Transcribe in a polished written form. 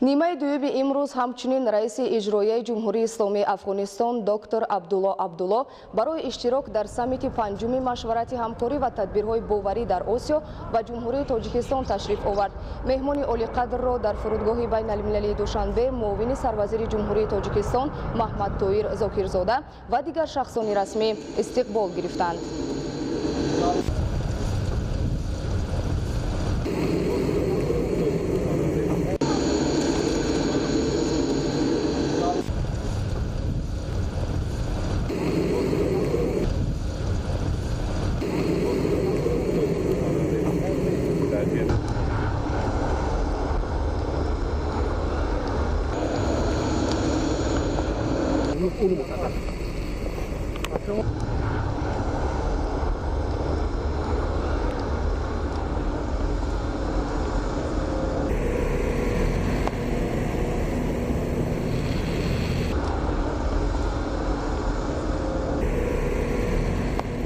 نیمه دویب امروز همچنین رئیس اجرایی جمهوری اسلامی افغانستان دکتر عبدالله برای اشتراک در سمیت پنجم مشورت همکاری و تدبیرهای باوری در آسیا و جمهوری تاجیکستان تشریف آورد. مهمان عالی قدر را در فرودگاه بین المللی دوشنبه معاون سروزیر جمهوری تاجیکستان محمد طاهر زاکرزاده و دیگر شخصان رسمی استقبال گرفتند. Uno